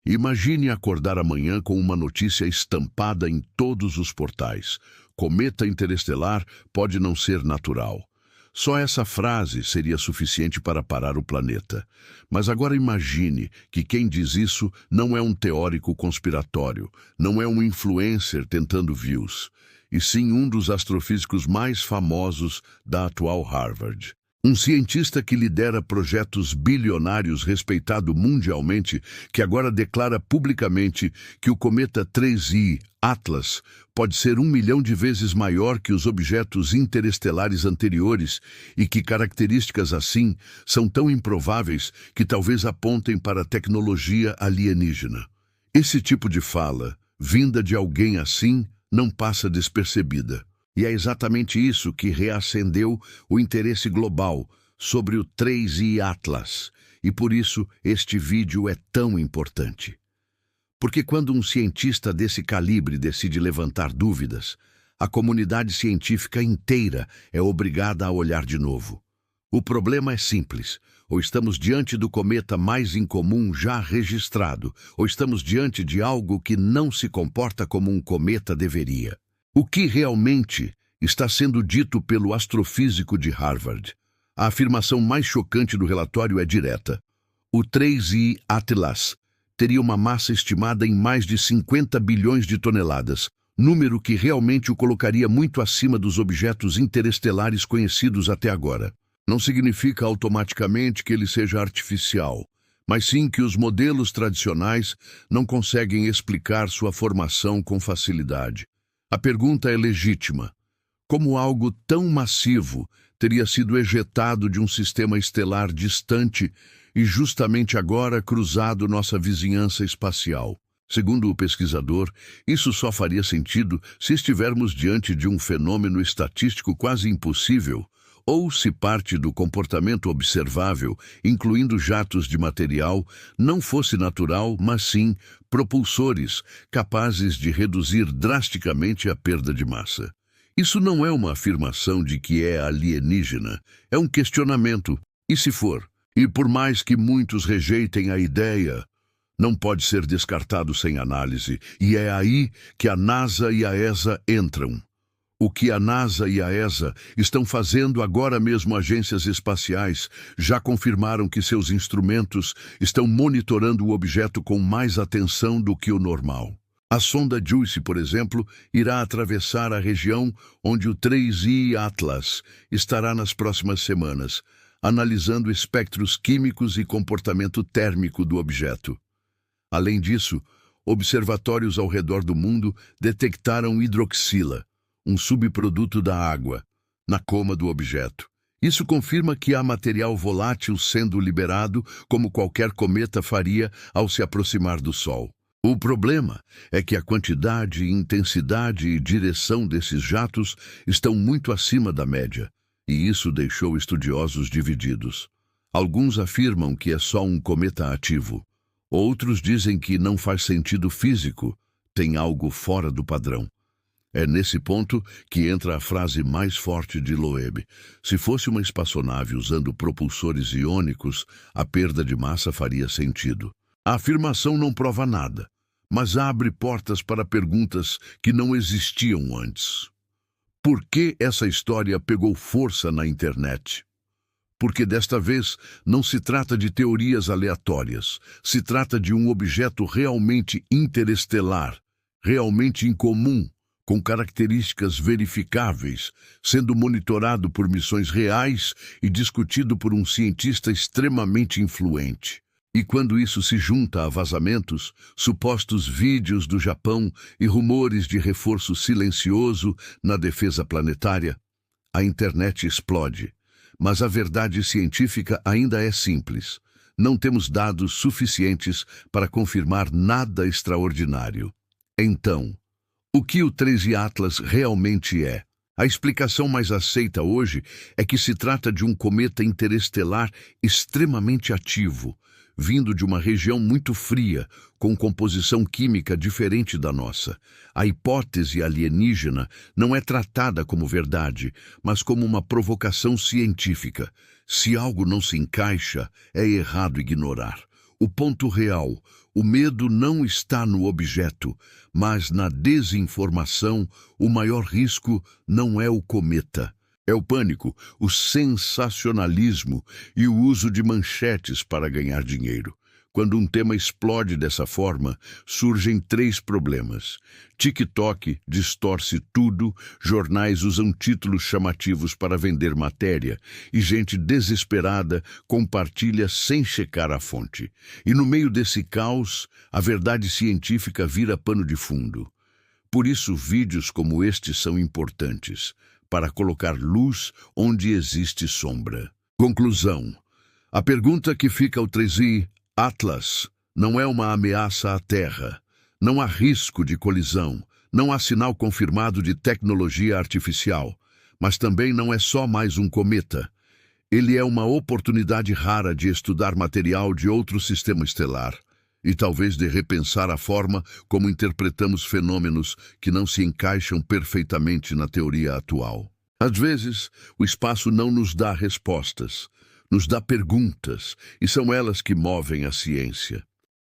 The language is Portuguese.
Imagine acordar amanhã com uma notícia estampada em todos os portais. Cometa interestelar pode não ser natural. Só essa frase seria suficiente para parar o planeta. Mas agora imagine que quem diz isso não é um teórico conspiratório, não é um influencer tentando views, e sim um dos astrofísicos mais famosos da atual Harvard. Um cientista que lidera projetos bilionários respeitado mundialmente, que agora declara publicamente que o cometa 3I Atlas pode ser 1 milhão de vezes maior que os objetos interestelares anteriores e que características assim são tão improváveis que talvez apontem para a tecnologia alienígena. Esse tipo de fala, vinda de alguém assim, não passa despercebida. E é exatamente isso que reacendeu o interesse global sobre o 3I Atlas. E por isso este vídeo é tão importante. Porque quando um cientista desse calibre decide levantar dúvidas, a comunidade científica inteira é obrigada a olhar de novo. O problema é simples. Ou estamos diante do cometa mais incomum já registrado, ou estamos diante de algo que não se comporta como um cometa deveria. O que realmente está sendo dito pelo astrofísico de Harvard? A afirmação mais chocante do relatório é direta. O 3I Atlas teria uma massa estimada em mais de 50 bilhões de toneladas, número que realmente o colocaria muito acima dos objetos interestelares conhecidos até agora. Não significa automaticamente que ele seja artificial, mas sim que os modelos tradicionais não conseguem explicar sua formação com facilidade. A pergunta é legítima. Como algo tão massivo teria sido ejetado de um sistema estelar distante e justamente agora cruzado nossa vizinhança espacial? Segundo o pesquisador, isso só faria sentido se estivermos diante de um fenômeno estatístico quase impossível, ou se parte do comportamento observável, incluindo jatos de material, não fosse natural, mas sim propulsores capazes de reduzir drasticamente a perda de massa. Isso não é uma afirmação de que é alienígena, é um questionamento. E se for? E por mais que muitos rejeitem a ideia, não pode ser descartado sem análise, e é aí que a NASA e a ESA entram. O que a NASA e a ESA estão fazendo agora mesmo, agências espaciais já confirmaram que seus instrumentos estão monitorando o objeto com mais atenção do que o normal. A sonda JUICE, por exemplo, irá atravessar a região onde o 3I Atlas estará nas próximas semanas, analisando espectros químicos e comportamento térmico do objeto. Além disso, observatórios ao redor do mundo detectaram hidroxila, um subproduto da água, na coma do objeto. Isso confirma que há material volátil sendo liberado, como qualquer cometa faria ao se aproximar do Sol. O problema é que a quantidade, intensidade e direção desses jatos estão muito acima da média, e isso deixou estudiosos divididos. Alguns afirmam que é só um cometa ativo. Outros dizem que não faz sentido físico, tem algo fora do padrão. É nesse ponto que entra a frase mais forte de Loeb. Se fosse uma espaçonave usando propulsores iônicos, a perda de massa faria sentido. A afirmação não prova nada, mas abre portas para perguntas que não existiam antes. Por que essa história pegou força na internet? Porque desta vez não se trata de teorias aleatórias, se trata de um objeto realmente interestelar, realmente incomum, com características verificáveis, sendo monitorado por missões reais e discutido por um cientista extremamente influente. E quando isso se junta a vazamentos, supostos vídeos do Japão e rumores de reforço silencioso na defesa planetária, a internet explode. Mas a verdade científica ainda é simples. Não temos dados suficientes para confirmar nada extraordinário. Então, o que o 3I Atlas realmente é? A explicação mais aceita hoje é que se trata de um cometa interestelar extremamente ativo, vindo de uma região muito fria, com composição química diferente da nossa. A hipótese alienígena não é tratada como verdade, mas como uma provocação científica. Se algo não se encaixa, é errado ignorar. O ponto real: o medo não está no objeto, mas na desinformação. O maior risco não é o cometa. É o pânico, o sensacionalismo e o uso de manchetes para ganhar dinheiro. Quando um tema explode dessa forma, surgem três problemas. TikTok distorce tudo, jornais usam títulos chamativos para vender matéria e gente desesperada compartilha sem checar a fonte. E no meio desse caos, a verdade científica vira pano de fundo. Por isso, vídeos como este são importantes, para colocar luz onde existe sombra. Conclusão. A pergunta que fica ao 3i: Atlas não é uma ameaça à Terra. Não há risco de colisão. Não há sinal confirmado de tecnologia artificial. Mas também não é só mais um cometa. Ele é uma oportunidade rara de estudar material de outro sistema estelar e talvez de repensar a forma como interpretamos fenômenos que não se encaixam perfeitamente na teoria atual. Às vezes, o espaço não nos dá respostas, nos dá perguntas, e são elas que movem a ciência.